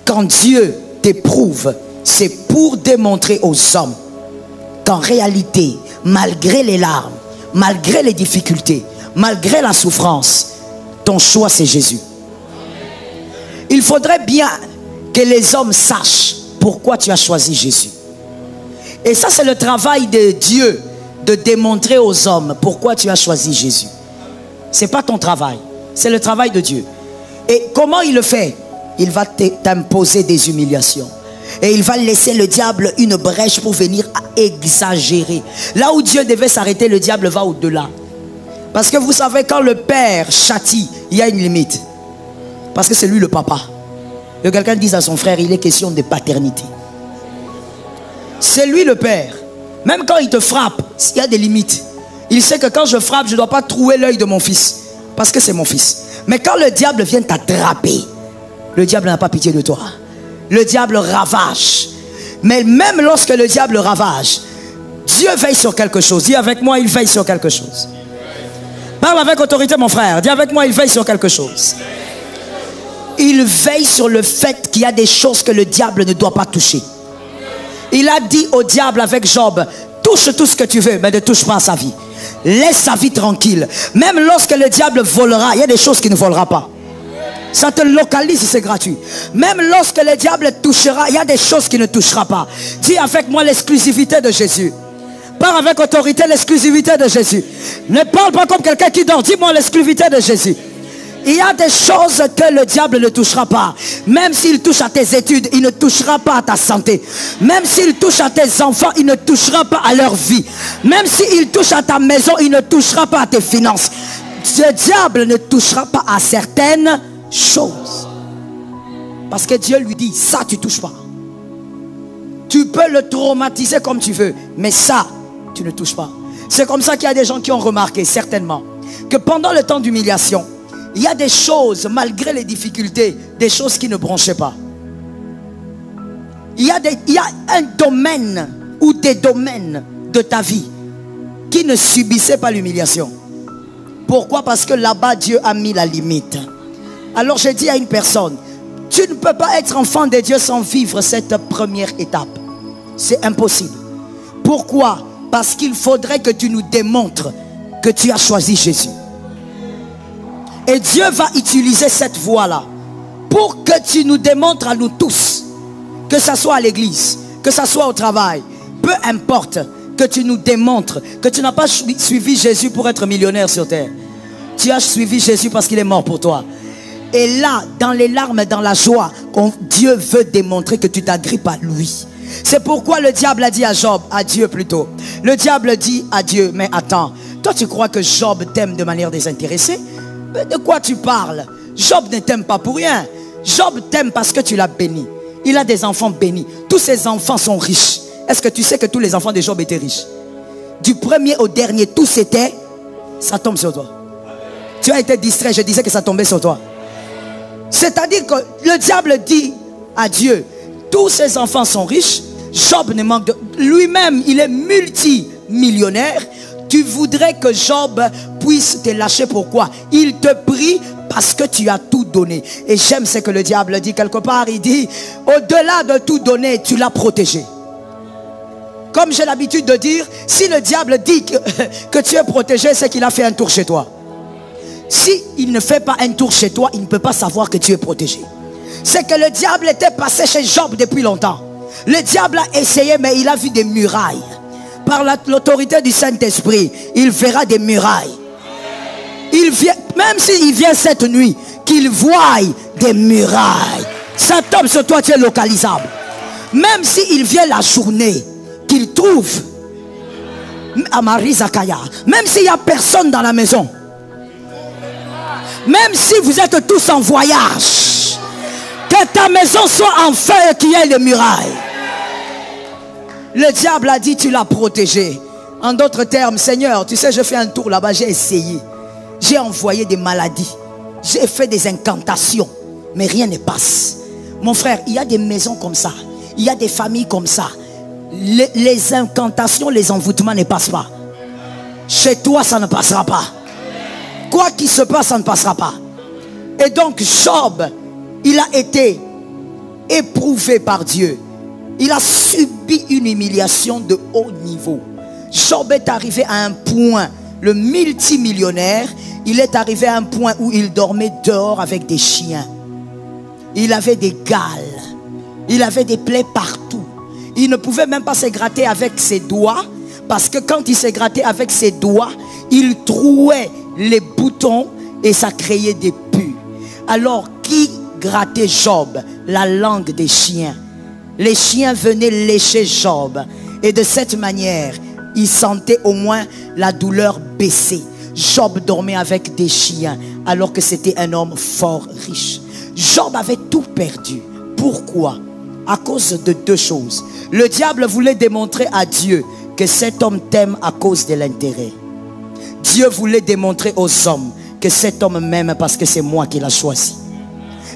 quand Dieu t'éprouve, c'est pour démontrer aux hommes qu'en réalité, malgré les larmes, malgré les difficultés, malgré la souffrance, ton choix c'est Jésus. Il faudrait bien que les hommes sachent pourquoi tu as choisi Jésus. Et ça c'est le travail de Dieu, de démontrer aux hommes pourquoi tu as choisi Jésus. Ce n'est pas ton travail, c'est le travail de Dieu. Et comment il le fait? Il va t'imposer des humiliations. Et il va laisser le diable une brèche pour venir exagérer. Là où Dieu devait s'arrêter, le diable va au-delà. Parce que vous savez, quand le père châtie, il y a une limite. Parce que c'est lui le papa. Que quelqu'un dise à son frère, il est question de paternité. C'est lui le père. Même quand il te frappe, il y a des limites. Il sait que quand je frappe, je ne dois pas trouer l'œil de mon fils. Parce que c'est mon fils. Mais quand le diable vient t'attraper, le diable n'a pas pitié de toi. Le diable ravage. Mais même lorsque le diable ravage, Dieu veille sur quelque chose. Dis avec moi, il veille sur quelque chose. Parle avec autorité mon frère. Dis avec moi, il veille sur quelque chose. Il veille sur le fait qu'il y a des choses que le diable ne doit pas toucher. Il a dit au diable avec Job, touche tout ce que tu veux, mais ne touche pas à sa vie. Laisse sa vie tranquille. Même lorsque le diable volera, il y a des choses qu'il ne volera pas. Ça te localise, c'est gratuit. Même lorsque le diable touchera, il y a des choses qu'il ne touchera pas. Dis avec moi l'exclusivité de Jésus. Parle avec autorité l'exclusivité de Jésus. Ne parle pas comme quelqu'un qui dort. Dis-moi l'exclusivité de Jésus. Il y a des choses que le diable ne touchera pas. Même s'il touche à tes études, il ne touchera pas à ta santé. Même s'il touche à tes enfants, il ne touchera pas à leur vie. Même s'il touche à ta maison, il ne touchera pas à tes finances. Ce diable ne touchera pas à certaines choses. Parce que Dieu lui dit, ça tu touches pas. Tu peux le traumatiser comme tu veux, mais ça, tu ne touches pas. C'est comme ça qu'il y a des gens qui ont remarqué, certainement, que pendant le temps d'humiliation, il y a des choses, malgré les difficultés, des choses qui ne bronchaient pas. Il y a un domaine ou des domaines de ta vie qui ne subissaient pas l'humiliation. Pourquoi? Parce que là-bas, Dieu a mis la limite. Alors je dis à une personne, tu ne peux pas être enfant de Dieu sans vivre cette première étape. C'est impossible. Pourquoi? Parce qu'il faudrait que tu nous démontres que tu as choisi Jésus. Et Dieu va utiliser cette voie-là pour que tu nous démontres à nous tous, que ce soit à l'église, que ce soit au travail, peu importe, que tu nous démontres que tu n'as pas suivi Jésus pour être millionnaire sur terre. Tu as suivi Jésus parce qu'il est mort pour toi. Et là, dans les larmes, dans la joie, Dieu veut démontrer que tu t'agrippes à lui. C'est pourquoi le diable a dit à Job, à Dieu plutôt. Le diable dit à Dieu, mais attends, toi tu crois que Job t'aime de manière désintéressée? Mais de quoi tu parles? Job ne t'aime pas pour rien. Job t'aime parce que tu l'as béni. Il a des enfants bénis. Tous ses enfants sont riches. Est-ce que tu sais que tous les enfants de Job étaient riches? Du premier au dernier, tous étaient. Ça tombe sur toi. Tu as été distrait, je disais que ça tombait sur toi. C'est-à-dire que le diable dit à Dieu, tous ses enfants sont riches, Job ne manque de... Lui-même, il est multimillionnaire. Tu voudrais que Job puisse te lâcher, pourquoi? Il te prie parce que tu as tout donné. Et j'aime ce que le diable dit quelque part. Il dit, au-delà de tout donner, tu l'as protégé. Comme j'ai l'habitude de dire, si le diable dit que tu es protégé, c'est qu'il a fait un tour chez toi. Si il ne fait pas un tour chez toi, il ne peut pas savoir que tu es protégé. C'est que le diable était passé chez Job depuis longtemps. Le diable a essayé, mais il a vu des murailles. Par l'autorité du Saint-Esprit, il verra des murailles. Il vient, même s'il vient cette nuit, qu'il voie des murailles. Ça tombe sur toi, tu es localisable. Même s'il vient la journée, qu'il trouve à Marie-Zakaya, même s'il n'y a personne dans la maison, même si vous êtes tous en voyage, que ta maison soit en feu et qu'il y ait des murailles. Le diable a dit, tu l'as protégé. En d'autres termes, Seigneur, tu sais, je fais un tour là-bas, j'ai essayé. J'ai envoyé des maladies. J'ai fait des incantations. Mais rien ne passe. Mon frère, il y a des maisons comme ça. Il y a des familles comme ça. Les incantations, les envoûtements ne passent pas. Chez toi, ça ne passera pas. Quoi qu'il se passe, ça ne passera pas. Et donc Job, il a été éprouvé par Dieu. Il a subi une humiliation de haut niveau. Job est arrivé à un point, le multimillionnaire, il est arrivé à un point où il dormait dehors avec des chiens. Il avait des gales. Il avait des plaies partout. Il ne pouvait même pas se gratter avec ses doigts, parce que quand il se grattait avec ses doigts, il trouait les boutons et ça créait des pus. Alors, qui grattait Job? La langue des chiens. Les chiens venaient lécher Job. Et de cette manière, il sentait au moins la douleur baisser. Job dormait avec des chiens, alors que c'était un homme fort riche. Job avait tout perdu. Pourquoi? À cause de deux choses. Le diable voulait démontrer à Dieu que cet homme t'aime à cause de l'intérêt. Dieu voulait démontrer aux hommes que cet homme m'aime parce que c'est moi qui l'ai choisi.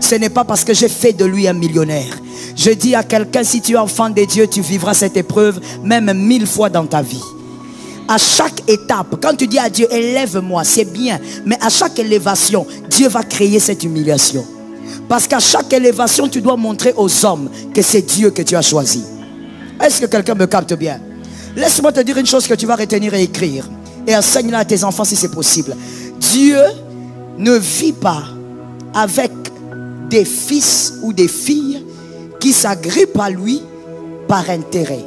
Ce n'est pas parce que j'ai fait de lui un millionnaire. Je dis à quelqu'un, si tu es enfant de Dieu, tu vivras cette épreuve même 1000 fois dans ta vie. À chaque étape, quand tu dis à Dieu, élève-moi, c'est bien. Mais à chaque élévation, Dieu va créer cette humiliation. Parce qu'à chaque élévation, tu dois montrer aux hommes que c'est Dieu que tu as choisi. Est-ce que quelqu'un me capte bien? Laisse-moi te dire une chose que tu vas retenir et écrire. Et enseigne-la à tes enfants si c'est possible. Dieu ne vit pas avec des fils ou des filles qui s'agrippent à lui par intérêt.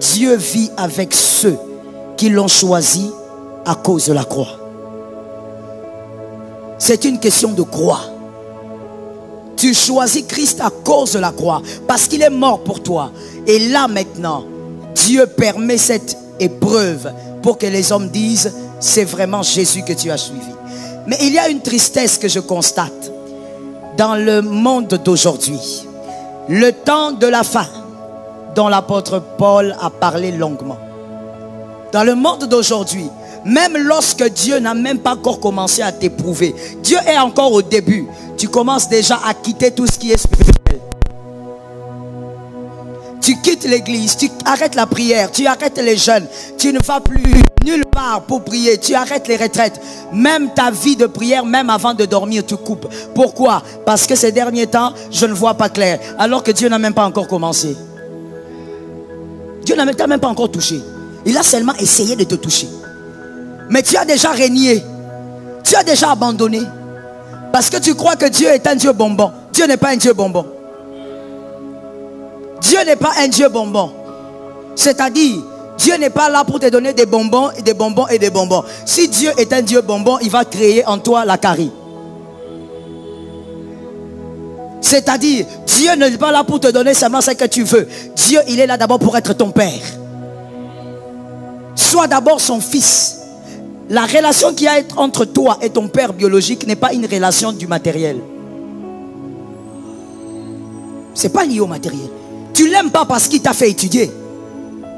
Dieu vit avec ceux qui l'ont choisi à cause de la croix. C'est une question de croix. Tu choisis Christ à cause de la croix, parce qu'il est mort pour toi. Et là maintenant, Dieu permet cette épreuve pour que les hommes disent, c'est vraiment Jésus que tu as suivi. Mais il y a une tristesse que je constate dans le monde d'aujourd'hui. Le temps de la fin, dont l'apôtre Paul a parlé longuement. Dans le monde d'aujourd'hui, même lorsque Dieu n'a même pas encore commencé à t'éprouver, Dieu est encore au début, tu commences déjà à quitter tout ce qui est spirituel. Tu quittes l'église, tu arrêtes la prière, tu arrêtes les jeûnes, tu ne vas plus nulle part pour prier, tu arrêtes les retraites. Même ta vie de prière, même avant de dormir, tu coupes. Pourquoi? Parce que ces derniers temps, je ne vois pas clair, alors que Dieu n'a même pas encore commencé. Dieu n'a même pas encore touché. Il a seulement essayé de te toucher. Mais tu as déjà régné. Tu as déjà abandonné. Parce que tu crois que Dieu est un Dieu bonbon. Dieu n'est pas un Dieu bonbon. Dieu n'est pas un Dieu bonbon. C'est-à-dire, Dieu n'est pas là pour te donner des bonbons et des bonbons et des bonbons. Si Dieu est un Dieu bonbon, il va créer en toi la carie. C'est-à-dire, Dieu n'est pas là pour te donner seulement ce que tu veux. Dieu, il est là d'abord pour être ton père. Sois d'abord son fils. La relation qu'il y a entre toi et ton père biologique n'est pas une relation du matériel. Ce n'est pas lié au matériel. Tu ne l'aimes pas parce qu'il t'a fait étudier.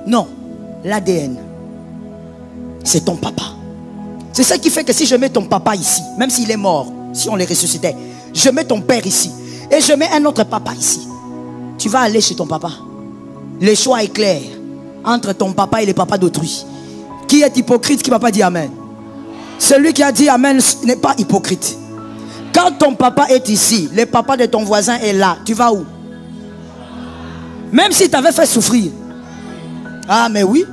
Non, l'ADN, c'est ton papa. C'est ça qui fait que si je mets ton papa ici, même s'il est mort, si on le ressuscitait, je mets ton père ici et je mets un autre papa ici, tu vas aller chez ton papa. Le choix est clair entre ton papa et le papa d'autrui. Qui est hypocrite, qui ne va pas dire amen? Celui qui a dit amen n'est pas hypocrite. Quand ton papa est ici, le papa de ton voisin est là, tu vas où? Même s'il t'avait fait souffrir. Ah mais oui.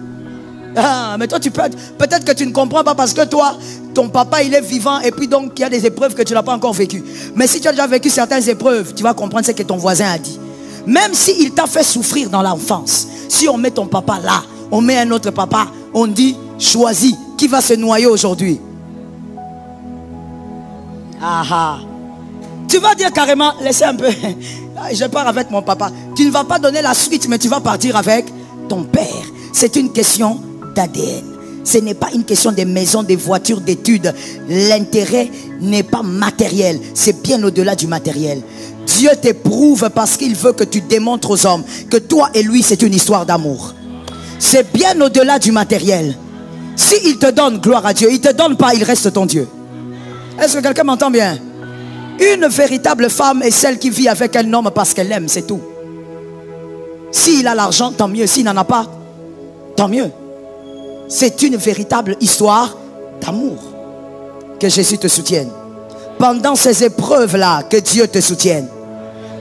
Ah mais toi tu peux, peut-être que tu ne comprends pas parce que toi, ton papa il est vivant et puis donc il y a des épreuves que tu n'as pas encore vécues. Mais si tu as déjà vécu certaines épreuves, tu vas comprendre ce que ton voisin a dit. Même s'il t'a fait souffrir dans l'enfance, si on met ton papa là, on met un autre papa, on dit choisis qui va se noyer aujourd'hui. Ah ah. Tu vas dire carrément, laissez un peu, je pars avec mon papa. Tu ne vas pas donner la suite, mais tu vas partir avec ton père. C'est une question d'ADN. Ce n'est pas une question des maisons, des voitures, d'études. L'intérêt n'est pas matériel. C'est bien au-delà du matériel. Dieu t'éprouve parce qu'il veut que tu démontres aux hommes que toi et lui, c'est une histoire d'amour. C'est bien au-delà du matériel. S'il te donne, gloire à Dieu. Il ne te donne pas, il reste ton Dieu. Est-ce que quelqu'un m'entend bien? Une véritable femme est celle qui vit avec un homme parce qu'elle l'aime, c'est tout. S'il a l'argent, tant mieux. S'il n'en a pas, tant mieux. C'est une véritable histoire d'amour. Que Jésus te soutienne. Pendant ces épreuves-là, que Dieu te soutienne.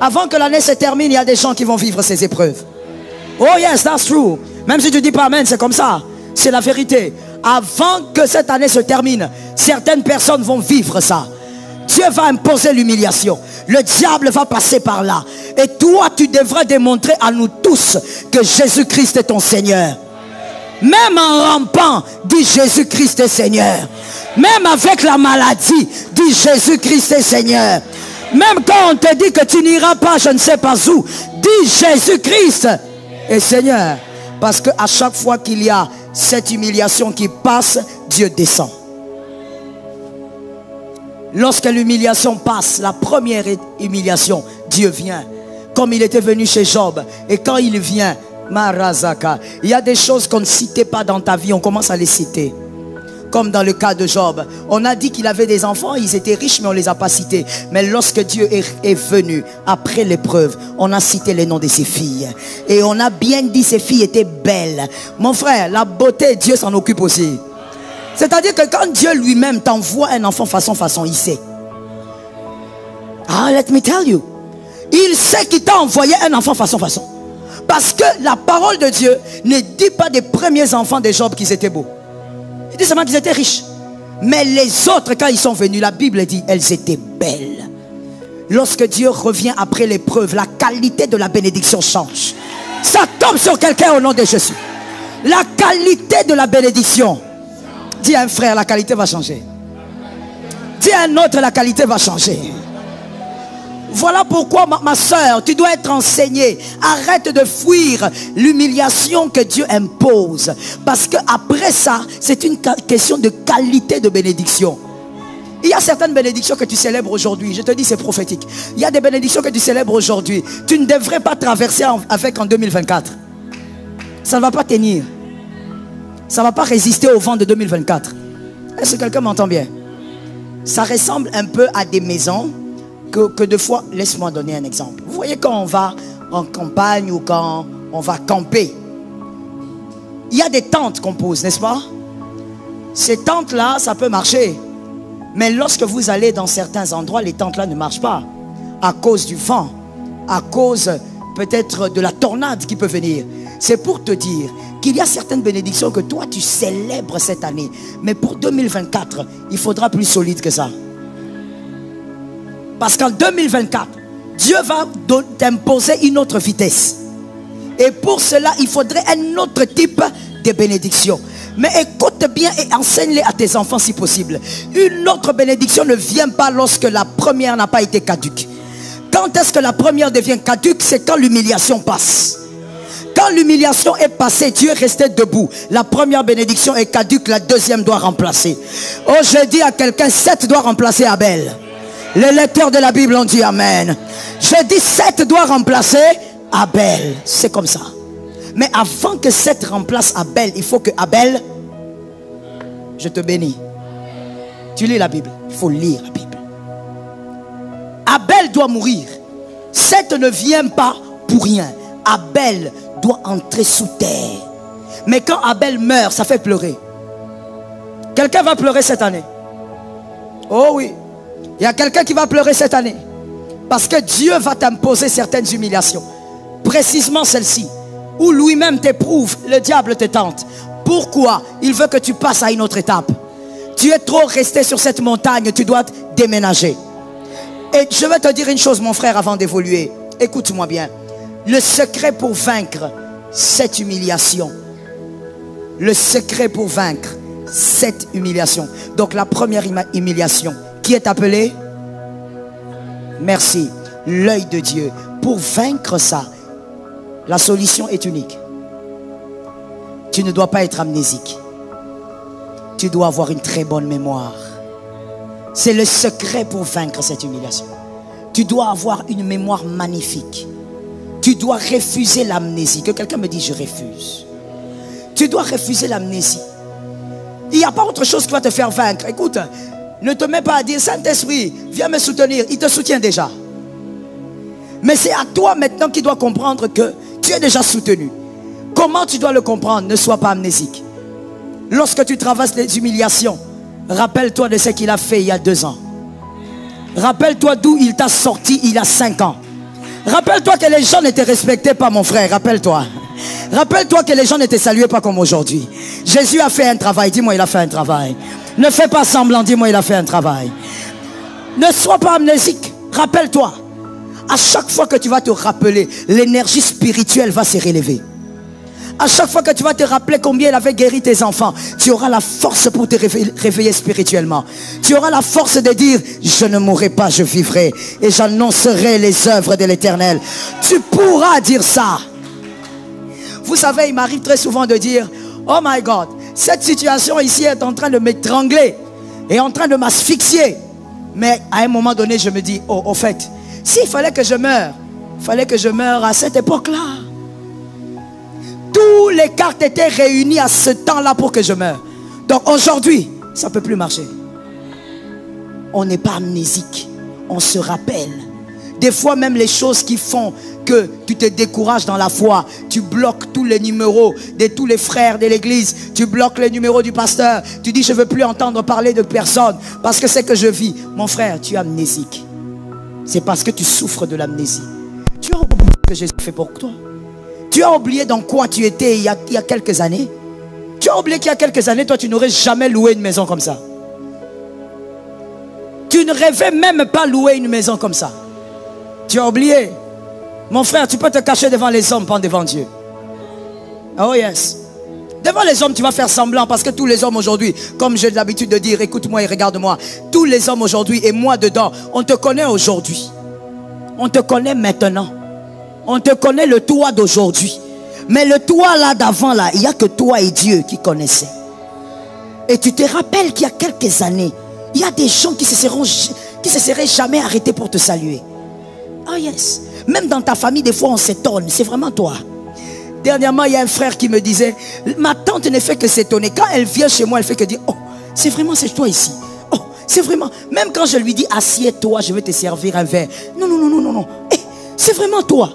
Avant que l'année se termine, il y a des gens qui vont vivre ces épreuves. Oh yes, that's true. Même si tu dis pas amen, c'est comme ça. C'est la vérité. Avant que cette année se termine, certaines personnes vont vivre ça. Dieu va imposer l'humiliation. Le diable va passer par là. Et toi, tu devras démontrer à nous tous que Jésus-Christ est ton Seigneur. Même en rampant, dis Jésus-Christ est Seigneur. Même avec la maladie, dis Jésus-Christ est Seigneur. Même quand on te dit que tu n'iras pas, je ne sais pas où, dis Jésus-Christ est Seigneur. Parce qu'à chaque fois qu'il y a cette humiliation qui passe, Dieu descend. Lorsque l'humiliation passe, la première humiliation, Dieu vient. Comme il était venu chez Job. Et quand il vient, Marazaka, il y a des choses qu'on ne citait pas dans ta vie, on commence à les citer. Comme dans le cas de Job. On a dit qu'il avait des enfants, ils étaient riches, mais on ne les a pas cités. Mais lorsque Dieu est venu, après l'épreuve, on a cité les noms de ses filles. Et on a bien dit que ses filles étaient belles. Mon frère, la beauté, Dieu s'en occupe aussi. C'est-à-dire que quand Dieu lui-même t'envoie un enfant façon, il sait. Ah, let me tell you. Il sait qu'il t'a envoyé un enfant façon. Parce que la parole de Dieu ne dit pas des premiers enfants de Job qu'ils étaient beaux. Il dit seulement qu'ils étaient riches. Mais les autres, quand ils sont venus, la Bible dit, elles étaient belles. Lorsque Dieu revient après l'épreuve, la qualité de la bénédiction change. Ça tombe sur quelqu'un au nom de Jésus. La qualité de la bénédiction. Dis à un frère, la qualité va changer. Dis à un autre, la qualité va changer. Voilà pourquoi ma soeur, tu dois être enseignée. Arrête de fuir l'humiliation que Dieu impose. Parce qu'après ça, c'est une question de qualité de bénédiction. Il y a certaines bénédictions que tu célèbres aujourd'hui. Je te dis, c'est prophétique. Il y a des bénédictions que tu célèbres aujourd'hui. Tu ne devrais pas traverser avec en 2024. Ça ne va pas tenir. Ça ne va pas résister au vent de 2024. Est-ce que quelqu'un m'entend bien? Ça ressemble un peu à des maisons que de fois, laisse-moi donner un exemple. Vous voyez quand on va en campagne ou quand on va camper, il y a des tentes qu'on pose, n'est-ce pas? Ces tentes-là, ça peut marcher. Mais lorsque vous allez dans certains endroits, les tentes-là ne marchent pas. À cause du vent, à cause peut-être de la tornade qui peut venir. C'est pour te dire qu'il y a certaines bénédictions que toi tu célèbres cette année. Mais pour 2024, il faudra plus solide que ça. Parce qu'en 2024, Dieu va t'imposer une autre vitesse. Et pour cela, il faudrait un autre type de bénédiction. Mais écoute bien et enseigne-les à tes enfants si possible. Une autre bénédiction ne vient pas lorsque la première n'a pas été caduque. Quand est-ce que la première devient caduque? C'est quand l'humiliation passe. Quand l'humiliation est passée, Dieu est resté debout. La première bénédiction est caduque, la deuxième doit remplacer. Oh, je dis à quelqu'un, Seth doit remplacer Abel. Les lecteurs de la Bible ont dit amen. Je dis Seth doit remplacer Abel. C'est comme ça. Mais avant que Seth remplace Abel, il faut que Abel... Je te bénis. Tu lis la Bible. Il faut lire la Bible. Abel doit mourir. Seth ne vient pas pour rien. Abel doit entrer sous terre. Mais quand Abel meurt, ça fait pleurer. Quelqu'un va pleurer cette année. Oh oui. Il y a quelqu'un qui va pleurer cette année. Parce que Dieu va t'imposer certaines humiliations. Précisément celle-ci. Où lui-même t'éprouve, le diable te tente. Pourquoi? Il veut que tu passes à une autre étape. Tu es trop resté sur cette montagne, tu dois déménager. Et je vais te dire une chose, mon frère, avant d'évoluer. Écoute-moi bien. Le secret pour vaincre cette humiliation. Le secret pour vaincre cette humiliation. Donc la première humiliation, qui est appelée? Merci. L'œil de Dieu. Pour vaincre ça, la solution est unique. Tu ne dois pas être amnésique. Tu dois avoir une très bonne mémoire. C'est le secret pour vaincre cette humiliation. Tu dois avoir une mémoire magnifique. Tu dois refuser l'amnésie. Que quelqu'un me dise je refuse. Tu dois refuser l'amnésie. Il n'y a pas autre chose qui va te faire vaincre. Écoute, ne te mets pas à dire Saint-Esprit, viens me soutenir. Il te soutient déjà. Mais c'est à toi maintenant qui dois comprendre que tu es déjà soutenu. Comment tu dois le comprendre? Ne sois pas amnésique. Lorsque tu traverses les humiliations, rappelle-toi de ce qu'il a fait il y a 2 ans. Rappelle-toi d'où il t'a sorti il y a 5 ans. Rappelle-toi que les gens ne te respectaient pas, mon frère. Rappelle-toi. Rappelle-toi que les gens ne te saluaient pas comme aujourd'hui. Jésus a fait un travail. Dis-moi, il a fait un travail. Ne fais pas semblant. Dis-moi, il a fait un travail. Ne sois pas amnésique. Rappelle-toi. À chaque fois que tu vas te rappeler, l'énergie spirituelle va se relever. À chaque fois que tu vas te rappeler combien il avait guéri tes enfants, tu auras la force pour te réveiller spirituellement. Tu auras la force de dire, je ne mourrai pas, je vivrai. Et j'annoncerai les œuvres de l'Éternel. Tu pourras dire ça. Vous savez, il m'arrive très souvent de dire, oh my God, cette situation ici est en train de m'étrangler. Et en train de m'asphyxier. Mais à un moment donné, je me dis, oh, au fait, s'il fallait que je meure, il fallait que je meure à cette époque-là. Tous les cartes étaient réunies à ce temps-là pour que je meure. Donc aujourd'hui, ça ne peut plus marcher. On n'est pas amnésique. On se rappelle. Des fois même les choses qui font que tu te décourages dans la foi. Tu bloques tous les numéros de tous les frères de l'église. Tu bloques les numéros du pasteur. Tu dis je ne veux plus entendre parler de personne parce que c'est que je vis. Mon frère, tu es amnésique. C'est parce que tu souffres de l'amnésie. Tu as oublié ce que Jésus a fait pour toi. Tu as oublié dans quoi tu étais il y a quelques années. Tu as oublié qu'il y a quelques années, toi tu n'aurais jamais loué une maison comme ça. Tu ne rêvais même pas louer une maison comme ça. Tu as oublié. Mon frère, tu peux te cacher devant les hommes, pas devant Dieu. Oh yes. Devant les hommes, tu vas faire semblant parce que tous les hommes aujourd'hui, comme j'ai l'habitude de dire, écoute-moi et regarde-moi. Tous les hommes aujourd'hui et moi dedans, on te connaît aujourd'hui. On te connaît maintenant. On te connaît le toi d'aujourd'hui. Mais le toi là d'avant là, il n'y a que toi et Dieu qui connaissaient. Et tu te rappelles qu'il y a quelques années, il y a des gens qui se seraient jamais arrêtés pour te saluer. Oh yes. Même dans ta famille, des fois on s'étonne. C'est vraiment toi. Dernièrement, il y a un frère qui me disait, ma tante ne fait que s'étonner. Quand elle vient chez moi, elle fait que dire, oh, c'est toi ici. Oh, c'est vraiment. Même quand je lui dis, assieds-toi, je vais te servir un verre. Non, non, non, non, non, non. Hey, c'est vraiment toi.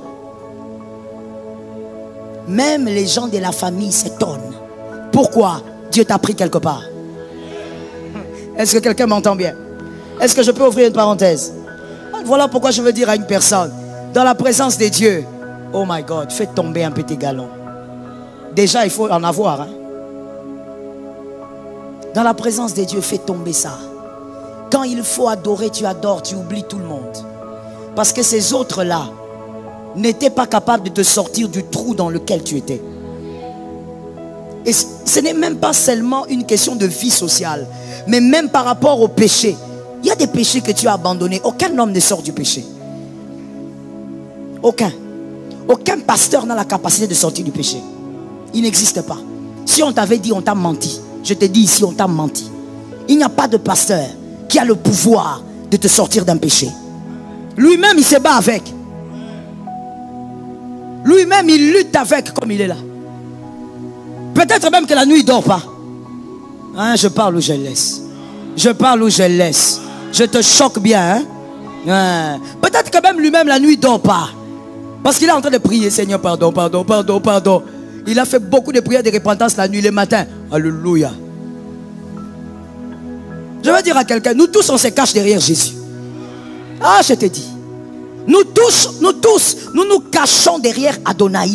Même les gens de la famille s'étonnent. Pourquoi? Dieu t'a pris quelque part. Est-ce que quelqu'un m'entend bien? Est-ce que je peux ouvrir une parenthèse? Voilà pourquoi je veux dire à une personne, dans la présence de Dieu, oh my God, fais tomber un petit galon. Déjà, il faut en avoir. Hein? Dans la présence de Dieu, fais tomber ça. Quand il faut adorer, tu adores, tu oublies tout le monde. Parce que ces autres-là n'étaient pas capables de te sortir du trou dans lequel tu étais. Et ce n'est même pas seulement une question de vie sociale, mais même par rapport au péché. Il y a des péchés que tu as abandonnés. Aucun homme ne sort du péché. Aucun. Aucun pasteur n'a la capacité de sortir du péché. Il n'existe pas. Si on t'avait dit, on t'a menti. Je te dis ici, on t'a menti. Il n'y a pas de pasteur qui a le pouvoir de te sortir d'un péché. Lui-même, il se bat avec. Lui-même, il lutte avec comme il est là. Peut-être même que la nuit, il ne dort pas. Hein, je parle ou je laisse. Je parle ou je laisse. Je te choque bien. Hein? Peut-être que même lui-même, la nuit, il ne dort pas. Parce qu'il est en train de prier, Seigneur, pardon, pardon, pardon, pardon. Il a fait beaucoup de prières de repentance la nuit, le matin. Alléluia. Je veux dire à quelqu'un, nous tous, on se cache derrière Jésus. Ah, je te dis. Nous nous cachons derrière Adonai.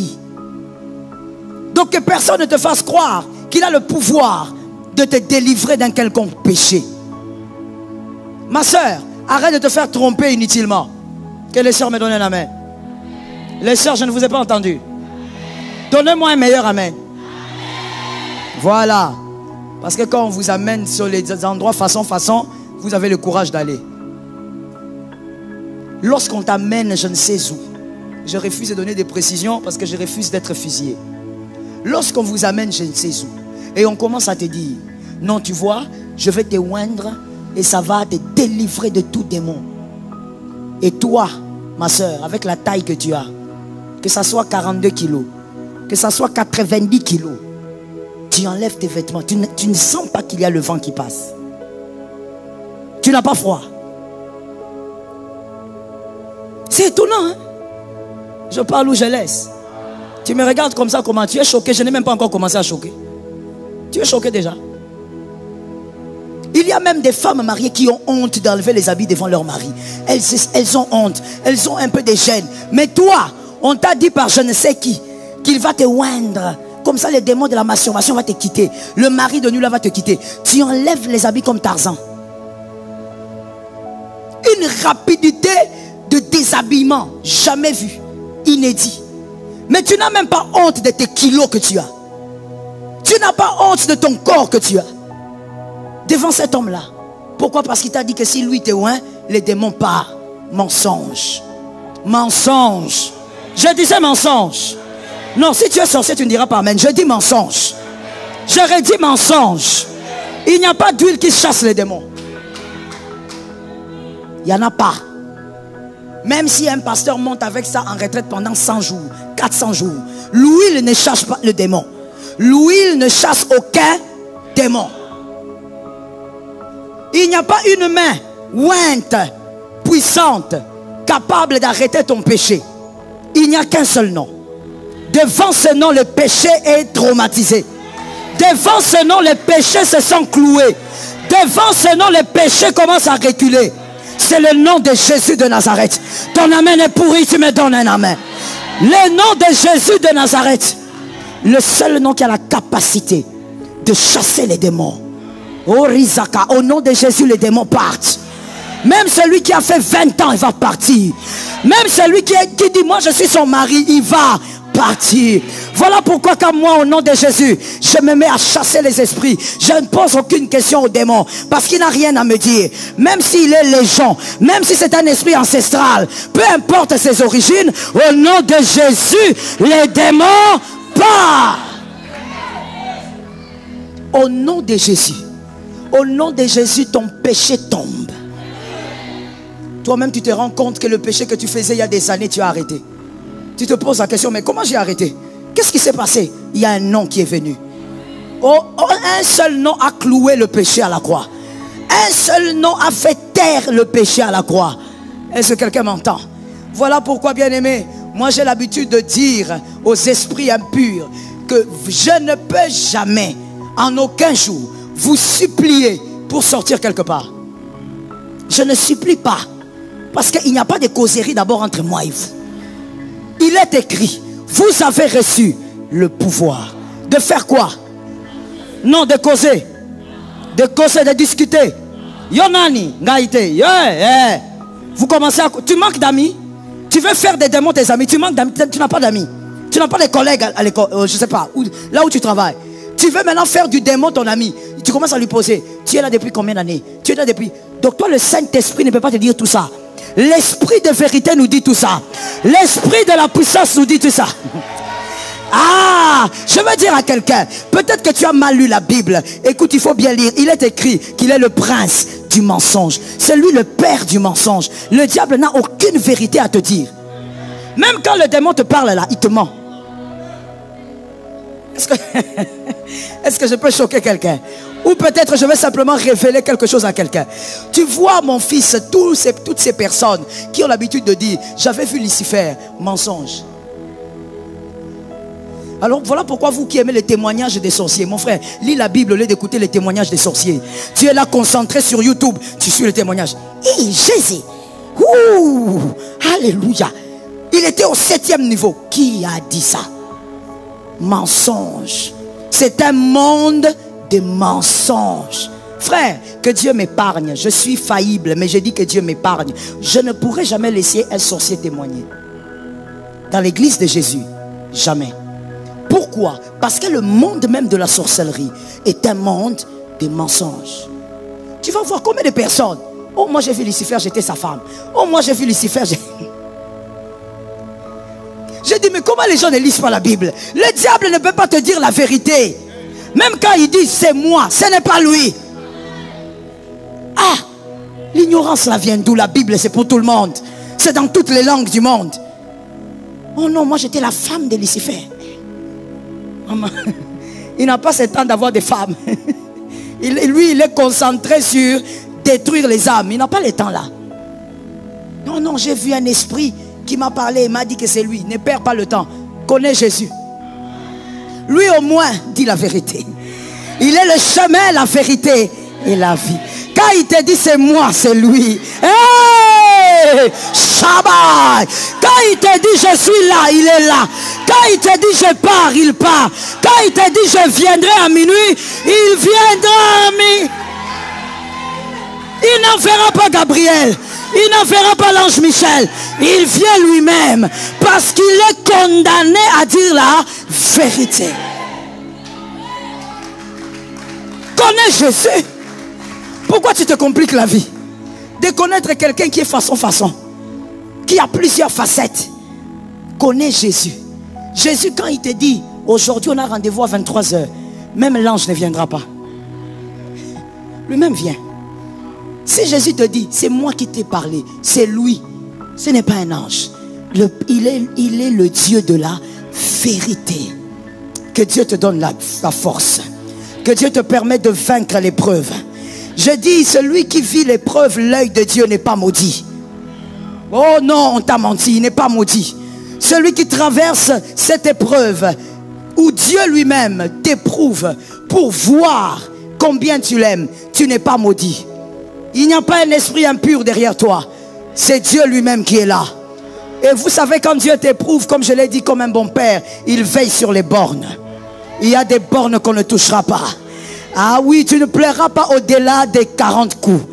Donc que personne ne te fasse croire qu'il a le pouvoir de te délivrer d'un quelconque péché. Ma soeur, arrête de te faire tromper inutilement. Que les sœurs me donnent un amen. Les sœurs, je ne vous ai pas entendu. Donnez-moi un meilleur amen. Voilà. Parce que quand on vous amène sur les endroits façon, vous avez le courage d'aller. Lorsqu'on t'amène je ne sais où, je refuse de donner des précisions parce que je refuse d'être fusillé. Lorsqu'on vous amène je ne sais où, et on commence à te dire, non tu vois, je vais te oindre et ça va te délivrer de tout démon. Et toi, ma soeur, avec la taille que tu as, que ça soit 42 kilos, que ça soit 90 kilos, tu enlèves tes vêtements, tu ne sens pas qu'il y a le vent qui passe. Tu n'as pas froid. C'est étonnant, hein? Je parle ou je laisse. Tu me regardes comme ça, comment? Tu es choqué, je n'ai même pas encore commencé à choquer. Tu es choqué déjà. Il y a même des femmes mariées qui ont honte d'enlever les habits devant leur mari. Elles ont honte. Elles ont un peu de gêne. Mais toi, on t'a dit par je ne sais qui qu'il va te oindre. Comme ça, les démons de la masturbation vont te quitter. Le mari de Nula va te quitter. Tu enlèves les habits comme Tarzan. Une rapidité de déshabillement jamais vue, inédit. Mais tu n'as même pas honte de tes kilos que tu as. Tu n'as pas honte de ton corps que tu as. Devant cet homme-là. Pourquoi? Parce qu'il t'a dit que si lui te oint, les démons partent. Mensonge. Mensonge. Je disais mensonge. Non, si tu es sorcier, tu ne diras pas amen. Je dis mensonge. J'aurais dit mensonge. Il n'y a pas d'huile qui chasse les démons. Il n'y en a pas. Même si un pasteur monte avec ça en retraite pendant 100 jours, 400 jours, l'huile ne chasse pas le démon. L'huile ne chasse aucun démon. Il n'y a pas une main ointe, puissante, capable d'arrêter ton péché. Il n'y a qu'un seul nom. Devant ce nom, le péché est traumatisé. Devant ce nom, les péchés se sont cloués. Devant ce nom, les péchés commencent à reculer. C'est le nom de Jésus de Nazareth. Ton amen est pourri, tu me donnes un amen. Le nom de Jésus de Nazareth. Le seul nom qui a la capacité de chasser les démons. Oh Rizaka, au nom de Jésus, les démons partent. Même celui qui a fait 20 ans, il va partir. Même celui qui dit, moi je suis son mari, il va partir. Voilà pourquoi quand moi, au nom de Jésus, je me mets à chasser les esprits. Je ne pose aucune question aux démons. Parce qu'il n'a rien à me dire. Même s'il est légion, même si c'est un esprit ancestral, peu importe ses origines, au nom de Jésus, les démons partent. Au nom de Jésus. Au nom de Jésus, ton péché tombe. Toi-même, tu te rends compte que le péché que tu faisais il y a des années, tu as arrêté. Tu te poses la question, mais comment j'ai arrêté? Qu'est-ce qui s'est passé? Il y a un nom qui est venu. Un seul nom a cloué le péché à la croix. Un seul nom a fait taire le péché à la croix. Est-ce que quelqu'un m'entend? Voilà pourquoi, bien-aimé, moi j'ai l'habitude de dire aux esprits impurs que je ne peux jamais, en aucun jour, vous supplier pour sortir quelque part. Je ne supplie pas. Parce qu'il n'y a pas de causerie d'abord entre moi et vous. Il est écrit, vous avez reçu le pouvoir de faire quoi? Non, de causer. De causer, de discuter. Yonani, Ngaïté, yeah. Vous commencez à... Tu manques d'amis? Tu veux faire des démons tes amis? Tu manques d'amis? Tu n'as pas d'amis? Tu n'as pas de collègues à l'école? Je ne sais pas, là où tu travailles. Tu veux maintenant faire du démon ton ami? Tu commences à lui poser. Tu es là depuis combien d'années? Tu es là depuis... Donc toi, le Saint-Esprit ne peut pas te dire tout ça. L'esprit de vérité nous dit tout ça. L'esprit de la puissance nous dit tout ça. Ah, je veux dire à quelqu'un, peut-être que tu as mal lu la Bible. Écoute, il faut bien lire. Il est écrit qu'il est le prince du mensonge. C'est lui le père du mensonge. Le diable n'a aucune vérité à te dire. Même quand le démon te parle là, il te ment. Est-ce que je peux choquer quelqu'un? Ou peut-être je vais simplement révéler quelque chose à quelqu'un. Tu vois mon fils, toutes ces personnes qui ont l'habitude de dire, j'avais vu Lucifer, mensonge. Alors voilà pourquoi vous qui aimez les témoignages des sorciers, mon frère, lis la Bible au lieu d'écouter les témoignages des sorciers. Tu es là concentré sur YouTube, tu suis les témoignages. Hé, Jésus, ouh, alléluia. Il était au 7e niveau. Qui a dit ça? Mensonge. C'est un monde de mensonges. Frère, que Dieu m'épargne. Je suis faillible, mais je dis que Dieu m'épargne. Je ne pourrai jamais laisser un sorcier témoigner. Dans l'église de Jésus, jamais. Pourquoi? Parce que le monde même de la sorcellerie est un monde de mensonges. Tu vas voir combien de personnes. Oh, moi j'ai vu Lucifer, j'étais sa femme. Oh, moi j'ai vu Lucifer, j'ai dit, mais comment les gens ne lisent pas la Bible? Le diable ne peut pas te dire la vérité. Même quand il dit c'est moi, ce n'est pas lui. Ah, l'ignorance là vient d'où? La Bible c'est pour tout le monde. C'est dans toutes les langues du monde. Oh non, moi j'étais la femme de Lucifer. Il n'a pas ce temps d'avoir des femmes. Lui il est concentré sur détruire les âmes. Il n'a pas le temps là. Non, non, j'ai vu un esprit qui m'a parlé et m'a dit que c'est lui. Ne perds pas le temps. Connais Jésus. Lui au moins dit la vérité. Il est le chemin, la vérité et la vie. Quand il te dit c'est moi, c'est lui. Hey! Shabbat! Quand il te dit je suis là, il est là. Quand il te dit je pars, il part. Quand il te dit je viendrai à minuit, il viendra à minuit. Il n'en fera pas Gabriel. Il n'en fera pas l'ange Michel. Il vient lui-même parce qu'il est condamné à dire la vérité. Connais Jésus. Pourquoi tu te compliques la vie? De connaître quelqu'un qui est façon, qui a plusieurs facettes. Connais Jésus. Jésus, quand il te dit aujourd'hui on a rendez-vous à 23 h, même l'ange ne viendra pas. Lui-même vient. Si Jésus te dit c'est moi qui t'ai parlé, c'est lui, ce n'est pas un ange. Il est le Dieu de la vérité. Que Dieu te donne la force. Que Dieu te permette de vaincre l'épreuve. Je dis, celui qui vit l'épreuve, l'œil de Dieu n'est pas maudit. Oh non, on t'a menti, il n'est pas maudit. Celui qui traverse cette épreuve, où Dieu lui-même t'éprouve pour voir combien tu l'aimes, tu n'es pas maudit. Il n'y a pas un esprit impur derrière toi. C'est Dieu lui-même qui est là. Et vous savez, quand Dieu t'éprouve, comme je l'ai dit, comme un bon père, il veille sur les bornes. Il y a des bornes qu'on ne touchera pas. Ah oui, tu ne plairas pas au-delà des 40 coups.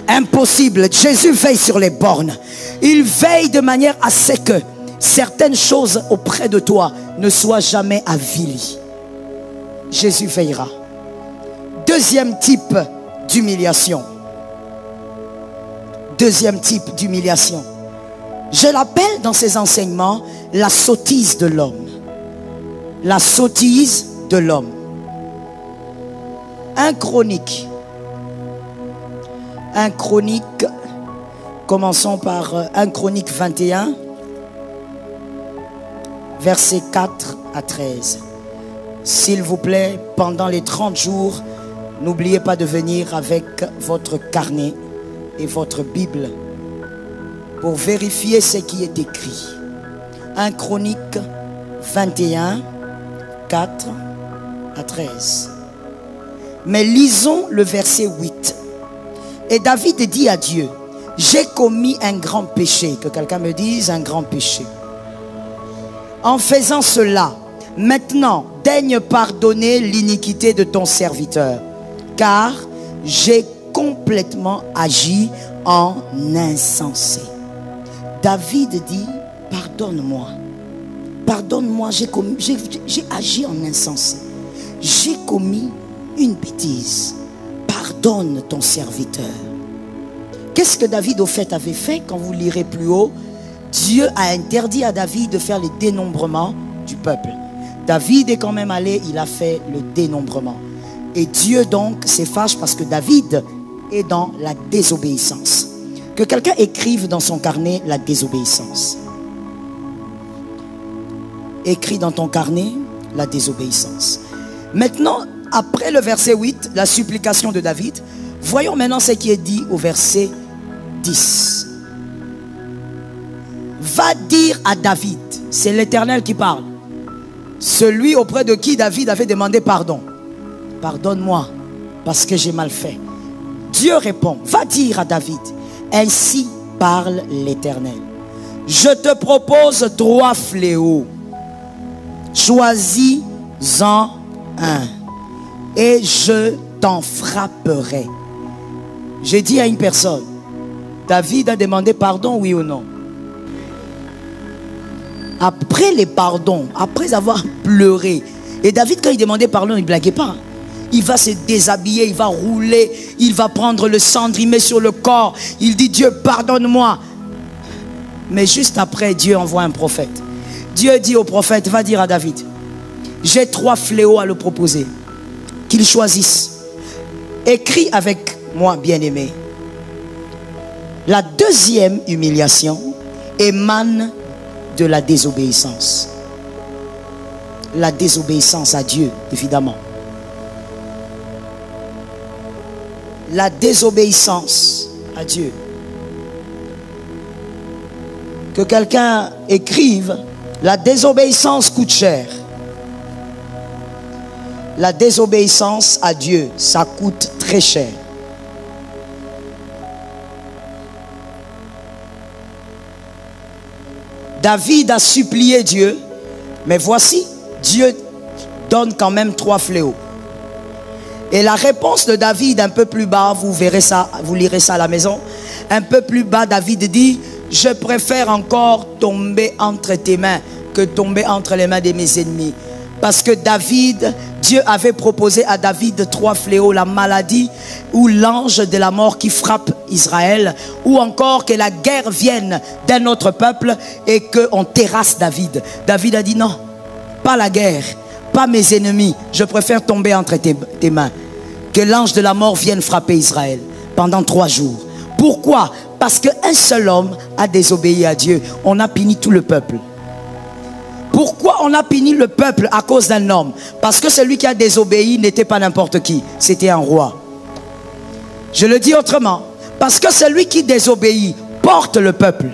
Impossible. Jésus veille sur les bornes. Il veille de manière à ce que certaines choses auprès de toi ne soient jamais avilies. Jésus veillera. Deuxième type d'humiliation. Deuxième type d'humiliation. Je l'appelle dans ses enseignements la sottise de l'homme. La sottise de l'homme. 1 Chronique. 1 Chronique. Commençons par 1 Chronique 21. Versets 4 à 13. S'il vous plaît, pendant les 30 jours, n'oubliez pas de venir avec votre carnet et votre Bible pour vérifier ce qui est écrit. 1 Chronique 21, 4 à 13. Mais lisons le verset 8. Et David dit à Dieu, j'ai commis un grand péché. Que quelqu'un me dise un grand péché. En faisant cela, maintenant, daigne pardonner l'iniquité de ton serviteur, car j'ai complètement agi en insensé. David dit, pardonne-moi. Pardonne-moi, j'ai agi en insensé. J'ai commis une bêtise. Pardonne ton serviteur. Qu'est-ce que David au fait avait fait? Quand vous lirez plus haut, Dieu a interdit à David de faire le dénombrement du peuple. David est quand même allé, il a fait le dénombrement. Et Dieu donc s'effache parce que David est dans la désobéissance. Que quelqu'un écrive dans son carnet la désobéissance. Écris dans ton carnet la désobéissance. Maintenant, après le verset 8, la supplication de David, voyons maintenant ce qui est dit au verset 10. Va dire à David, c'est l'Éternel qui parle, celui auprès de qui David avait demandé pardon. Pardonne-moi parce que j'ai mal fait. Dieu répond, va dire à David, ainsi parle l'Éternel. Je te propose 3 fléaux. Choisis-en un et je t'en frapperai. J'ai dit à une personne, David a demandé pardon, oui ou non? Après les pardons, après avoir pleuré, et David quand il demandait pardon, il ne blaguait pas. Il va se déshabiller, il va rouler, il va prendre le cendre, il met sur le corps, il dit Dieu pardonne-moi. Mais juste après, Dieu envoie un prophète. Dieu dit au prophète, va dire à David, j'ai 3 fléaux à le proposer, qu'il choisisse. Écris avec moi, bien-aimé. La deuxième humiliation émane de la désobéissance. La désobéissance à Dieu, évidemment. La désobéissance à Dieu. Que quelqu'un écrive, la désobéissance coûte cher. La désobéissance à Dieu, ça coûte très cher. David a supplié Dieu, mais voici, Dieu donne quand même 3 fléaux. Et la réponse de David, un peu plus bas, vous verrez ça, vous lirez ça à la maison. Un peu plus bas, David dit, je préfère encore tomber entre tes mains que tomber entre les mains de mes ennemis. Parce que David, Dieu avait proposé à David 3 fléaux, la maladie ou l'ange de la mort qui frappe Israël, ou encore que la guerre vienne d'un autre peuple et qu'on terrasse David. David a dit non, pas la guerre, pas mes ennemis, je préfère tomber entre tes mains. Que l'ange de la mort vienne frapper Israël pendant 3 jours. Pourquoi? Parce qu'un seul homme a désobéi à Dieu. On a puni tout le peuple. Pourquoi on a puni le peuple à cause d'un homme? Parce que celui qui a désobéi n'était pas n'importe qui, c'était un roi. Je le dis autrement, parce que celui qui désobéit porte le peuple.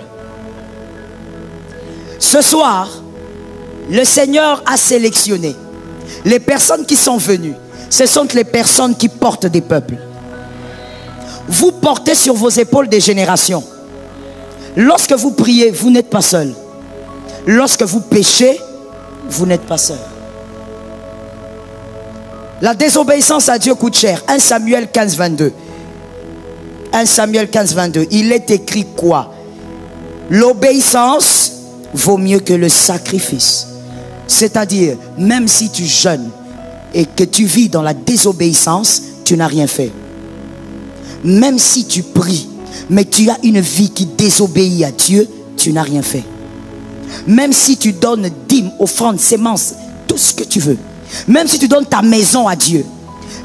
Ce soir, le Seigneur a sélectionné les personnes qui sont venues. Ce sont les personnes qui portent des peuples. Vous portez sur vos épaules des générations. Lorsque vous priez, vous n'êtes pas seul. Lorsque vous péchez, vous n'êtes pas seul. La désobéissance à Dieu coûte cher. 1 Samuel 15, 22. 1 Samuel 15, 22. Il est écrit quoi? L'obéissance vaut mieux que le sacrifice. C'est-à-dire, même si tu jeûnes et que tu vis dans la désobéissance, tu n'as rien fait. Même si tu pries, mais tu as une vie qui désobéit à Dieu, tu n'as rien fait. Même si tu donnes dîmes, offrandes, sémences, tout ce que tu veux. Même si tu donnes ta maison à Dieu,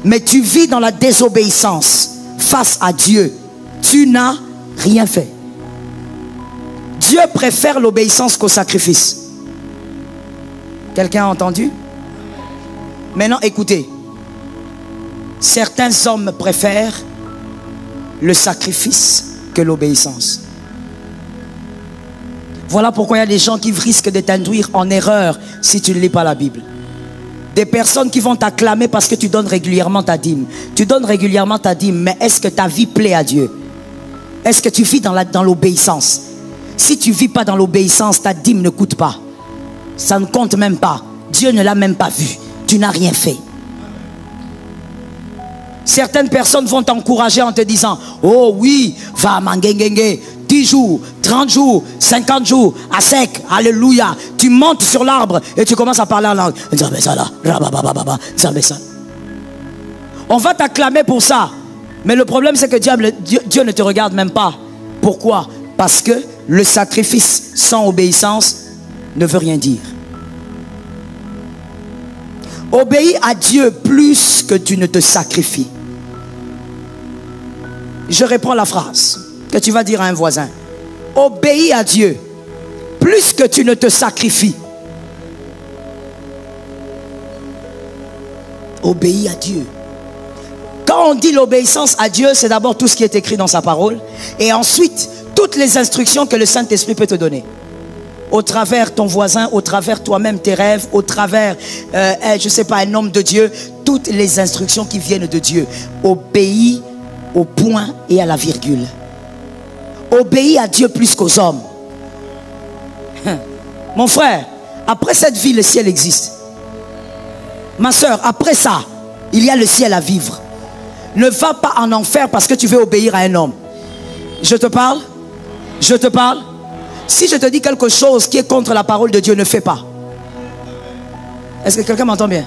mais tu vis dans la désobéissance face à Dieu, tu n'as rien fait. Dieu préfère l'obéissance qu'au sacrifice. Quelqu'un a entendu? Maintenant, écoutez. Certains hommes préfèrent le sacrifice que l'obéissance. Voilà pourquoi il y a des gens qui risquent de t'induire en erreur si tu ne lis pas la Bible. Des personnes qui vont t'acclamer parce que tu donnes régulièrement ta dîme. Tu donnes régulièrement ta dîme, mais est-ce que ta vie plaît à Dieu? Est-ce que tu vis dans l'obéissance? Si tu ne vis pas dans l'obéissance, ta dîme ne coûte pas. Ça ne compte même pas. Dieu ne l'a même pas vu. Tu n'as rien fait. Certaines personnes vont t'encourager en te disant, oh oui, va mangengenge, 10 jours, 30 jours, 50 jours, à sec, alléluia. Tu montes sur l'arbre et tu commences à parler en langue. On va t'acclamer pour ça. Mais le problème c'est que Dieu ne te regarde même pas. Pourquoi? Parce que le sacrifice sans obéissance ne veut rien dire. Obéis à Dieu plus que tu ne te sacrifies. Je reprends la phrase que tu vas dire à un voisin. Obéis à Dieu plus que tu ne te sacrifies. Obéis à Dieu. Quand on dit l'obéissance à Dieu, c'est d'abord tout ce qui est écrit dans sa parole. Et ensuite, toutes les instructions que le Saint-Esprit peut te donner. Au travers ton voisin, au travers toi-même tes rêves, au travers, je ne sais pas, un homme de Dieu. Toutes les instructions qui viennent de Dieu. Obéis au point et à la virgule. Obéis à Dieu plus qu'aux hommes. Mon frère, après cette vie, le ciel existe. Ma soeur, après ça, il y a le ciel à vivre. Ne va pas en enfer parce que tu veux obéir à un homme. Je te parle? Je te parle? Si je te dis quelque chose qui est contre la parole de Dieu, ne fais pas. Est-ce que quelqu'un m'entend bien?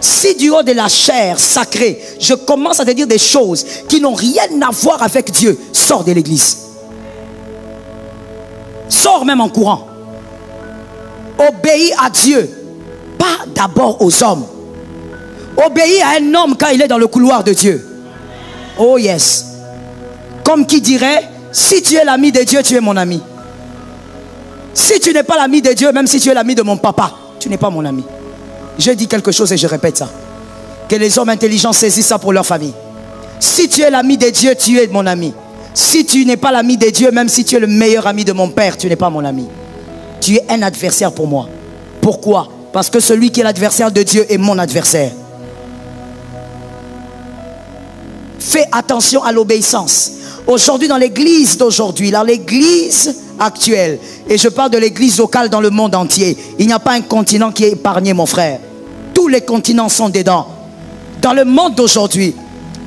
Si du haut de la chair sacrée, je commence à te dire des choses qui n'ont rien à voir avec Dieu, sors de l'église. Sors même en courant. Obéis à Dieu, pas d'abord aux hommes. Obéis à un homme quand il est dans le couloir de Dieu. Oh yes. Comme qui dirait, si tu es l'ami de Dieu, tu es mon ami. Si tu n'es pas l'ami de Dieu, même si tu es l'ami de mon papa, tu n'es pas mon ami. Je dis quelque chose et je répète ça. Que les hommes intelligents saisissent ça pour leur famille. Si tu es l'ami de Dieu, tu es mon ami. Si tu n'es pas l'ami de Dieu, même si tu es le meilleur ami de mon père, tu n'es pas mon ami. Tu es un adversaire pour moi. Pourquoi? Parce que celui qui est l'adversaire de Dieu est mon adversaire. Fais attention à l'obéissance. Aujourd'hui, dans l'église d'aujourd'hui, dans l'église actuelle. Et je parle de l'église locale dans le monde entier. Il n'y a pas un continent qui est épargné, mon frère. Tous les continents sont dedans. Dans le monde d'aujourd'hui,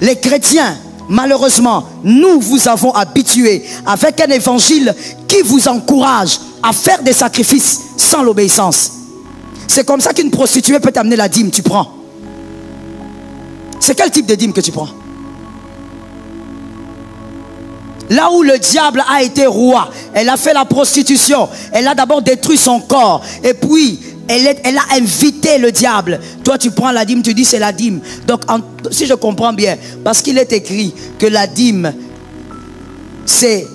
les chrétiens, malheureusement, nous vous avons habitués avec un évangile qui vous encourage à faire des sacrifices sans l'obéissance. C'est comme ça qu'une prostituée peut t'amener la dîme, tu prends. C'est quel type de dîme que tu prends? Là où le diable a été roi, elle a fait la prostitution. Elle a d'abord détruit son corps. Et puis, elle a invité le diable. Toi, tu prends la dîme, tu dis c'est la dîme. Donc, si je comprends bien, parce qu'il est écrit que la dîme, c'est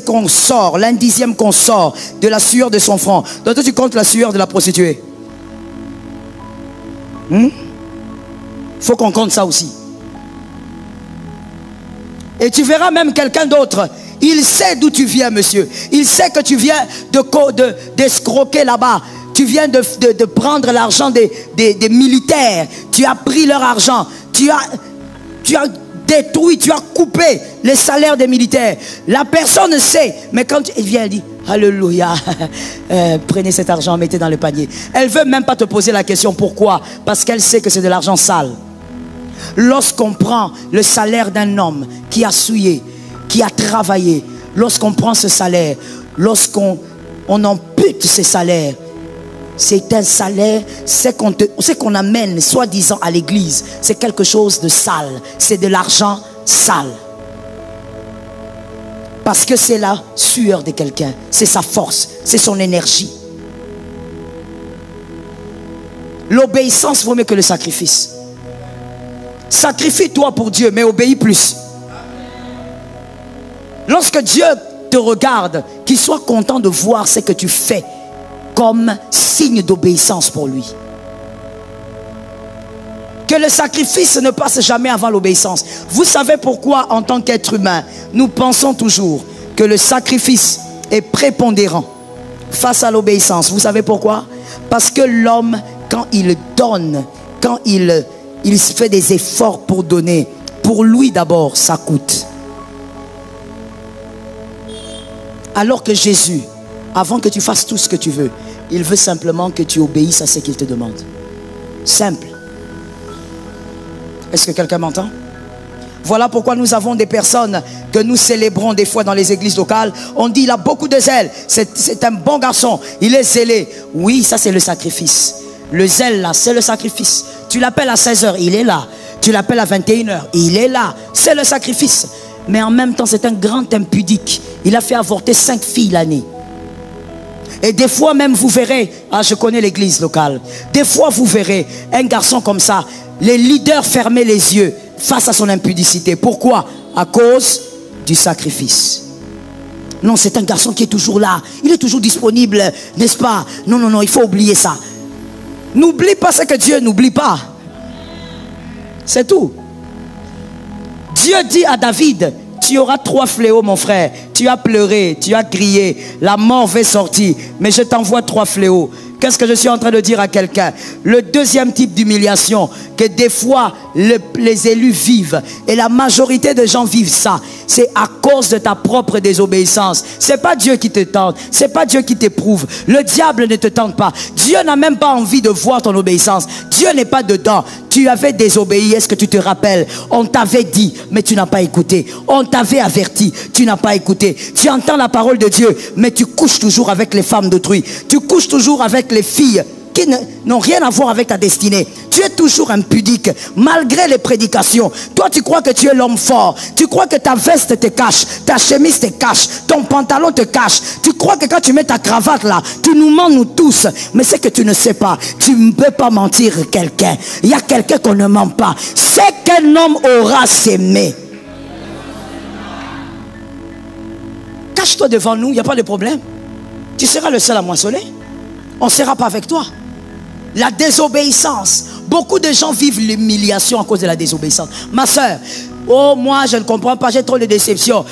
qu'on sort, l'un dixième qu'on sort de la sueur de son front. Donc, toi, tu comptes la sueur de la prostituée. Faut qu'on compte ça aussi. Et tu verras même quelqu'un d'autre. Il sait d'où tu viens, monsieur. Il sait que tu viens d'escroquer là-bas. Tu viens de prendre l'argent des militaires. Tu as pris leur argent. Tu as détruit, tu as coupé les salaires des militaires. La personne sait. Mais quand elle vient, elle dit, alléluia, prenez cet argent, mettez dans le panier. Elle ne veut même pas te poser la question. Pourquoi? Parce qu'elle sait que c'est de l'argent sale. Lorsqu'on prend le salaire d'un homme qui a souillé, qui a travaillé, lorsqu'on prend ce salaire, lorsqu'on ampute ce salaire, c'est un salaire, c'est qu'on amène soi-disant à l'église, c'est quelque chose de sale, c'est de l'argent sale. Parce que c'est la sueur de quelqu'un, c'est sa force, c'est son énergie. L'obéissance vaut mieux que le sacrifice. Sacrifie-toi pour Dieu, mais obéis plus. Lorsque Dieu te regarde, qu'il soit content de voir ce que tu fais comme signe d'obéissance pour lui. Que le sacrifice ne passe jamais avant l'obéissance. Vous savez pourquoi, en tant qu'être humain, nous pensons toujours que le sacrifice est prépondérant face à l'obéissance. Vous savez pourquoi? Parce que l'homme, quand il donne, quand il fait des efforts pour donner, pour lui d'abord, ça coûte. Alors que Jésus, avant que tu fasses tout ce que tu veux, il veut simplement que tu obéisses à ce qu'il te demande. Simple. Est-ce que quelqu'un m'entend? Voilà pourquoi nous avons des personnes que nous célébrons des fois dans les églises locales. On dit, il a beaucoup de zèle, c'est un bon garçon, il est zélé. Oui, ça c'est le sacrifice. Le zèle là, c'est le sacrifice. Tu l'appelles à 16 h, il est là. Tu l'appelles à 21 h, il est là. C'est le sacrifice. Mais en même temps, c'est un grand impudique. Il a fait avorter 5 filles l'année. Et des fois même, vous verrez, je connais l'église locale. Des fois, vous verrez un garçon comme ça, les leaders fermaient les yeux face à son impudicité. Pourquoi? À cause du sacrifice. Non, c'est un garçon qui est toujours là. Il est toujours disponible, n'est-ce pas? Non, non, non, il faut oublier ça. N'oublie pas ce que Dieu n'oublie pas. C'est tout. Dieu dit à David, tu auras 3 fléaux, mon frère. Tu as pleuré, tu as crié, la mort va sortir, mais je t'envoie 3 fléaux. Qu'est-ce que je suis en train de dire à quelqu'un? Le deuxième type d'humiliation que des fois les élus vivent, et la majorité des gens vivent ça, c'est à cause de ta propre désobéissance. C'est pas Dieu qui te tente, c'est pas Dieu qui t'éprouve. Le diable ne te tente pas. Dieu n'a même pas envie de voir ton obéissance. Dieu n'est pas dedans. Tu avais désobéi, est-ce que tu te rappelles? On t'avait dit, mais tu n'as pas écouté. On t'avait averti, tu n'as pas écouté. Tu entends la parole de Dieu, mais tu couches toujours avec les femmes d'autrui. Tu couches toujours avec les filles qui n'ont rien à voir avec ta destinée. Tu es toujours impudique, malgré les prédications. Toi, tu crois que tu es l'homme fort. Tu crois que ta veste te cache, ta chemise te cache, ton pantalon te cache. Tu crois que quand tu mets ta cravate là, tu nous mens nous tous. Mais c'est que tu ne sais pas. Tu ne peux pas mentir quelqu'un. Il y a quelqu'un qu'on ne ment pas. C'est qu'un homme aura s'aimer. Cache-toi devant nous, il n'y a pas de problème. Tu seras le seul à moissonner. On ne sera pas avec toi. La désobéissance. Beaucoup de gens vivent l'humiliation à cause de la désobéissance. Ma soeur, oh moi je ne comprends pas, j'ai trop de déceptions.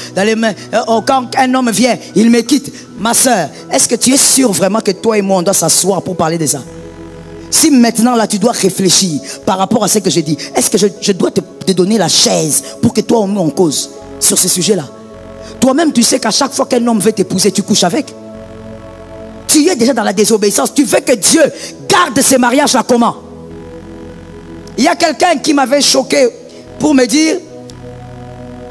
Quand un homme vient, il me quitte. Ma soeur, est-ce que tu es sûr vraiment que toi et moi on doit s'asseoir pour parler de ça? Si maintenant là tu dois réfléchir par rapport à ce que je dis, est-ce que je dois te donner la chaise pour que toi et moi on cause sur ce sujet là? Toi-même, tu sais qu'à chaque fois qu'un homme veut t'épouser, tu couches avec. Tu es déjà dans la désobéissance. Tu veux que Dieu garde ces mariages-là comment? Il y a quelqu'un qui m'avait choqué pour me dire,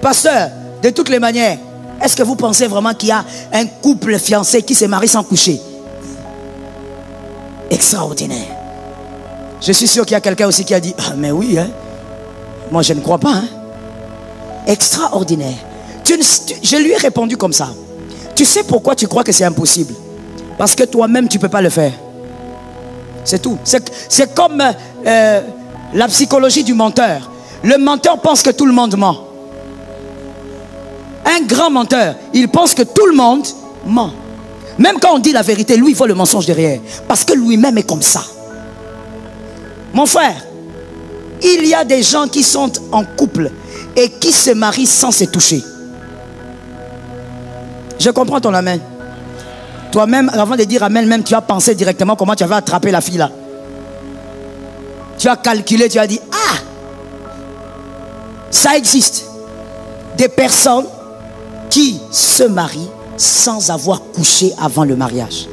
pasteur, de toutes les manières, est-ce que vous pensez vraiment qu'il y a un couple fiancé qui se marie sans coucher? Extraordinaire. Je suis sûr qu'il y a quelqu'un aussi qui a dit, ah, mais oui, hein? Moi je ne crois pas. Hein? Extraordinaire. Je lui ai répondu comme ça. Tu sais pourquoi tu crois que c'est impossible? Parce que toi-même tu ne peux pas le faire. C'est tout. C'est comme la psychologie du menteur. Le menteur pense que tout le monde ment. Un grand menteur, il pense que tout le monde ment. Même quand on dit la vérité, lui il voit le mensonge derrière. Parce que lui-même est comme ça. Mon frère, il y a des gens qui sont en couple et qui se marient sans se toucher. Je comprends ton amen. Toi-même, avant de dire amen, même tu as pensé directement comment tu avais attrapé la fille là. Tu as calculé, tu as dit, ah, ça existe. Des personnes qui se marient sans avoir couché avant le mariage.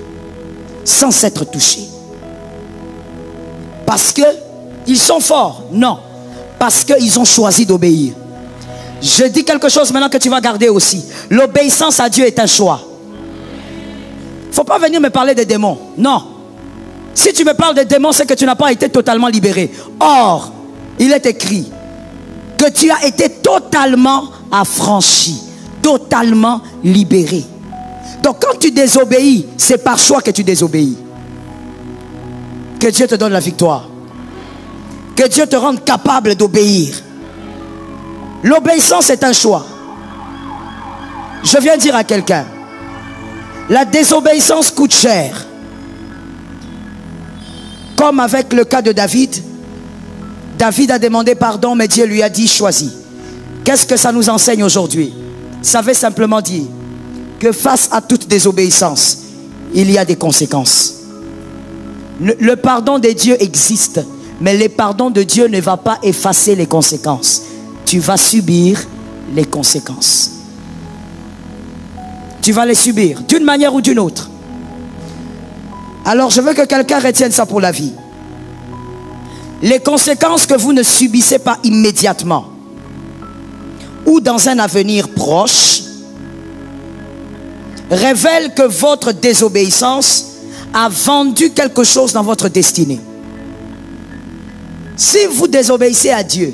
Sans s'être touchés. Parce qu'ils sont forts? Non. Parce qu'ils ont choisi d'obéir. Je dis quelque chose maintenant que tu vas garder aussi. L'obéissance à Dieu est un choix. Il ne faut pas venir me parler des démons. Non. Si tu me parles des démons, c'est que tu n'as pas été totalement libéré. Or, il est écrit que tu as été totalement affranchi, totalement libéré. Donc quand tu désobéis, c'est par choix que tu désobéis. Que Dieu te donne la victoire. Que Dieu te rende capable d'obéir. L'obéissance est un choix. Je viens dire à quelqu'un, la désobéissance coûte cher. Comme avec le cas de David. David a demandé pardon, mais Dieu lui a dit choisis. Qu'est-ce que ça nous enseigne aujourd'hui? Ça veut simplement dire que face à toute désobéissance, il y a des conséquences. Le pardon de Dieu existe, mais le pardon de Dieu ne va pas effacer les conséquences. Tu vas subir les conséquences. Tu vas les subir d'une manière ou d'une autre. Alors je veux que quelqu'un retienne ça pour la vie. Les conséquences que vous ne subissez pas immédiatement ou dans un avenir proche révèlent que votre désobéissance a vendu quelque chose dans votre destinée. Si vous désobéissez à Dieu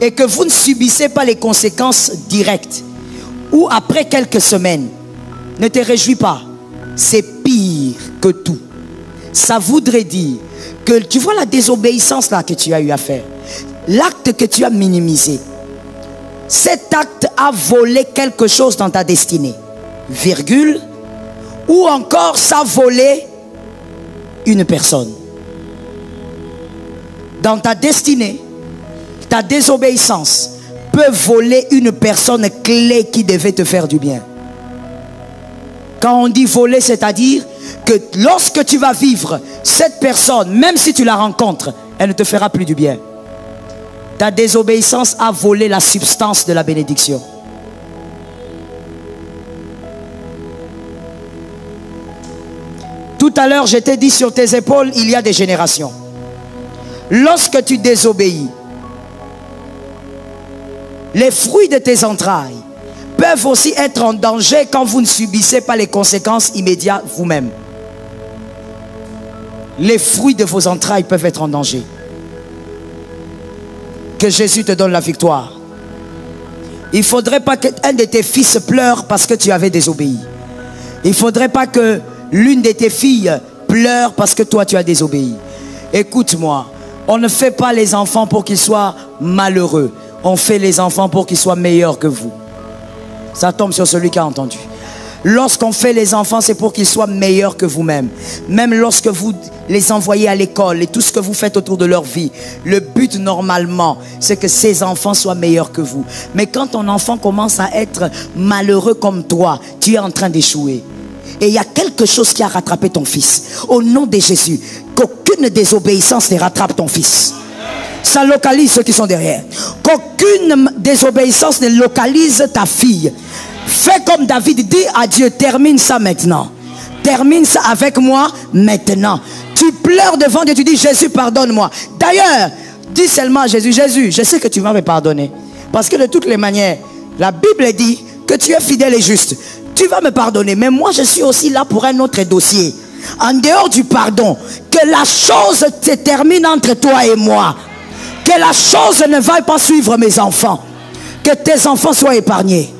et que vous ne subissez pas les conséquences directes ou après quelques semaines, ne te réjouis pas. C'est pire que tout. Ça voudrait dire que tu vois la désobéissance là que tu as eu à faire, l'acte que tu as minimisé, cet acte a volé quelque chose dans ta destinée, virgule, ou encore ça a volé une personne. Dans ta destinée, ta désobéissance peut voler une personne clé qui devait te faire du bien. Quand on dit voler, c'est-à-dire que lorsque tu vas vivre, cette personne, même si tu la rencontres, elle ne te fera plus du bien. Ta désobéissance a volé la substance de la bénédiction. Tout à l'heure, je t'ai dit sur tes épaules, il y a des générations. Lorsque tu désobéis, les fruits de tes entrailles peuvent aussi être en danger quand vous ne subissez pas les conséquences immédiates vous-même. Les fruits de vos entrailles peuvent être en danger. Que Jésus te donne la victoire. Il ne faudrait pas qu'un de tes fils pleure parce que tu avais désobéi. Il ne faudrait pas que l'une de tes filles pleure parce que toi tu as désobéi. Écoute-moi, on ne fait pas les enfants pour qu'ils soient malheureux. On fait les enfants pour qu'ils soient meilleurs que vous. Ça tombe sur celui qui a entendu. Lorsqu'on fait les enfants, c'est pour qu'ils soient meilleurs que vous-même. Même lorsque vous les envoyez à l'école et tout ce que vous faites autour de leur vie, le but normalement, c'est que ces enfants soient meilleurs que vous. Mais quand ton enfant commence à être malheureux comme toi, tu es en train d'échouer. Et il y a quelque chose qui a rattrapé ton fils. Au nom de Jésus, qu'aucune désobéissance ne rattrape ton fils. Ça localise ceux qui sont derrière. Qu'aucune désobéissance ne localise ta fille. Fais comme David, dis à Dieu, termine ça maintenant. Termine ça avec moi maintenant. Tu pleures devant Dieu, tu dis, Jésus, pardonne-moi. D'ailleurs, dis seulement à Jésus, Jésus, je sais que tu vas me pardonner. Parce que de toutes les manières, la Bible dit que tu es fidèle et juste. Tu vas me pardonner, mais moi je suis aussi là pour un autre dossier. En dehors du pardon, que la chose se termine entre toi et moi. Que la chose ne va pas suivre mes enfants. Que tes enfants soient épargnés.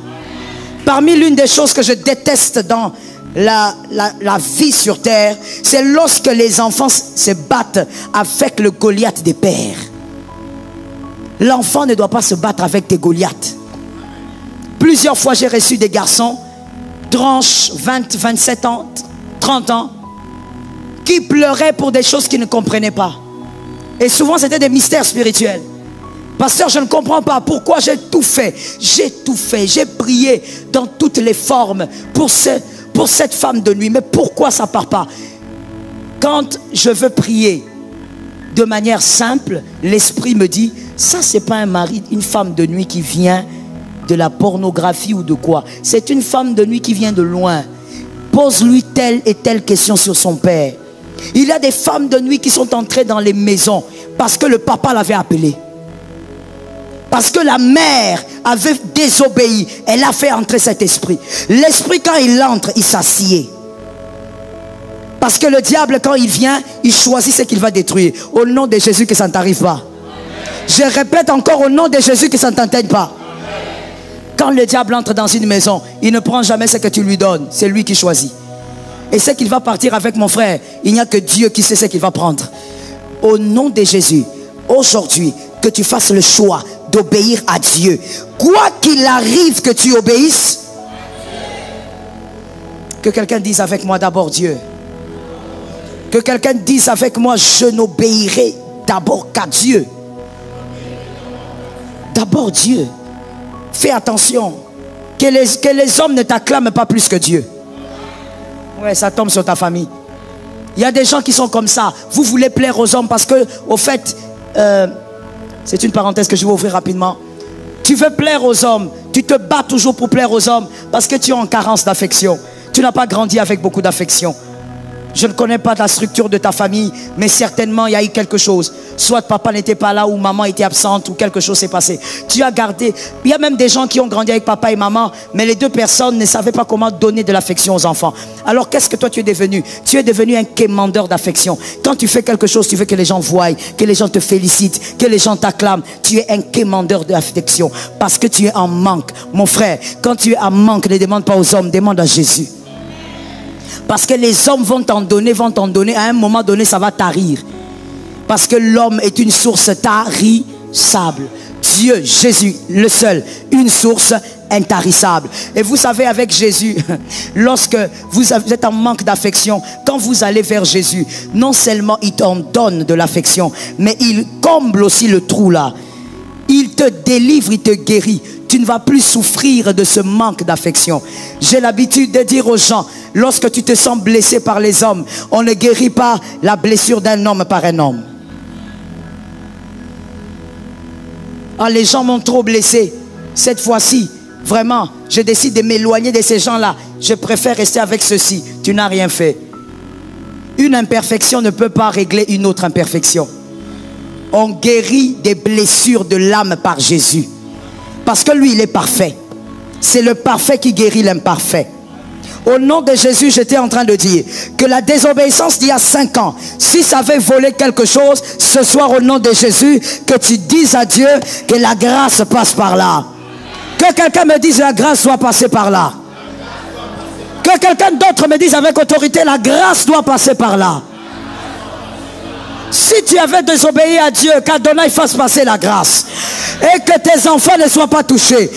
Parmi l'une des choses que je déteste dans la vie sur terre, c'est lorsque les enfants se battent avec le Goliath des pères. L'enfant ne doit pas se battre avec des Goliaths. Plusieurs fois j'ai reçu des garçons, tranches 20, 27 ans, 30 ans, qui pleuraient pour des choses qu'ils ne comprenaient pas. Et souvent c'était des mystères spirituels. Pasteur, je ne comprends pas pourquoi j'ai tout fait. J'ai tout fait, j'ai prié dans toutes les formes pour cette femme de nuit. Mais pourquoi ça ne part pas? Quand je veux prier de manière simple, l'esprit me dit, ça c'est pas un mari, une femme de nuit qui vient de la pornographie ou de quoi. C'est une femme de nuit qui vient de loin. Pose-lui telle et telle question sur son père. Il y a des femmes de nuit qui sont entrées dans les maisons parce que le papa l'avait appelé. Parce que la mère avait désobéi. Elle a fait entrer cet esprit. L'esprit, quand il entre, il s'assied. Parce que le diable, quand il vient, il choisit ce qu'il va détruire. Au nom de Jésus, que ça ne t'arrive pas. Je répète encore, au nom de Jésus, que ça ne t'atteigne pas. Quand le diable entre dans une maison, il ne prend jamais ce que tu lui donnes. C'est lui qui choisit. Et ce qu'il va partir avec, mon frère, il n'y a que Dieu qui sait ce qu'il va prendre. Au nom de Jésus, aujourd'hui, que tu fasses le choix d'obéir à Dieu. Quoi qu'il arrive, que tu obéisses. Que quelqu'un dise avec moi d'abord Dieu. Que quelqu'un dise avec moi, je n'obéirai d'abord qu'à Dieu. D'abord Dieu. Fais attention. Que les hommes ne t'acclament pas plus que Dieu. Ouais, ça tombe sur ta famille. Il y a des gens qui sont comme ça. Vous voulez plaire aux hommes parce que, au fait, c'est une parenthèse que je vais ouvrir rapidement. Tu veux plaire aux hommes. Tu te bats toujours pour plaire aux hommes parce que tu es en carence d'affection. Tu n'as pas grandi avec beaucoup d'affection. Je ne connais pas la structure de ta famille, mais certainement il y a eu quelque chose. Soit papa n'était pas là ou maman était absente ou quelque chose s'est passé. Tu as gardé. Il y a même des gens qui ont grandi avec papa et maman, mais les deux personnes ne savaient pas comment donner de l'affection aux enfants. Alors qu'est-ce que toi tu es devenu? Tu es devenu un quémandeur d'affection. Quand tu fais quelque chose, tu veux que les gens voient, que les gens te félicitent, que les gens t'acclament. Tu es un quémandeur d'affection parce que tu es en manque. Mon frère, quand tu es en manque, ne demande pas aux hommes, demande à Jésus. Parce que les hommes vont t'en donner, à un moment donné, ça va tarir. Parce que l'homme est une source tarissable. Dieu, Jésus, le seul, une source intarissable. Et vous savez, avec Jésus, lorsque vous êtes en manque d'affection, quand vous allez vers Jésus, non seulement il t'en donne de l'affection, mais il comble aussi le trou là. Il te délivre, il te guérit. Tu ne vas plus souffrir de ce manque d'affection. J'ai l'habitude de dire aux gens, lorsque tu te sens blessé par les hommes, on ne guérit pas la blessure d'un homme par un homme. Ah, les gens m'ont trop blessé. Cette fois-ci, vraiment, je décide de m'éloigner de ces gens-là. Je préfère rester avec ceux-ci. Tu n'as rien fait. Une imperfection ne peut pas régler une autre imperfection. On guérit des blessures de l'âme par Jésus. Parce que lui, il est parfait. C'est le parfait qui guérit l'imparfait. Au nom de Jésus, j'étais en train de dire que la désobéissance d'il y a 5 ans, si ça avait volé quelque chose, ce soir au nom de Jésus, que tu dises à Dieu que la grâce passe par là. Que quelqu'un me dise la grâce doit passer par là. Que quelqu'un d'autre me dise avec autorité, la grâce doit passer par là. Si tu avais désobéi à Dieu, qu'Adonai fasse passer la grâce. Et que tes enfants ne soient pas touchés.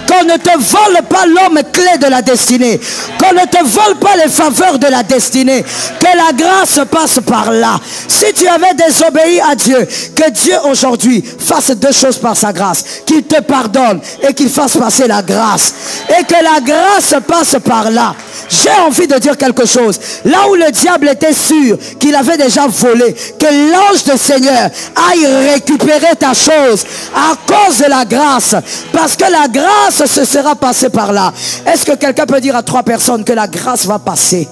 Qu'on ne te vole pas l'homme clé de la destinée. Qu'on ne te vole pas les faveurs de la destinée. Que la grâce passe par là. Si tu avais désobéi à Dieu, que Dieu aujourd'hui fasse 2 choses par sa grâce. Qu'il te pardonne et qu'il fasse passer la grâce. Et que la grâce passe par là. J'ai envie de dire quelque chose. Là où le diable était sûr qu'il avait déjà volé, que l'ange du Seigneur aille récupérer ta chose à cause de la grâce. Parce que la grâce grâce se sera passée par là. Est-ce que quelqu'un peut dire à 3 personnes que la grâce va passer?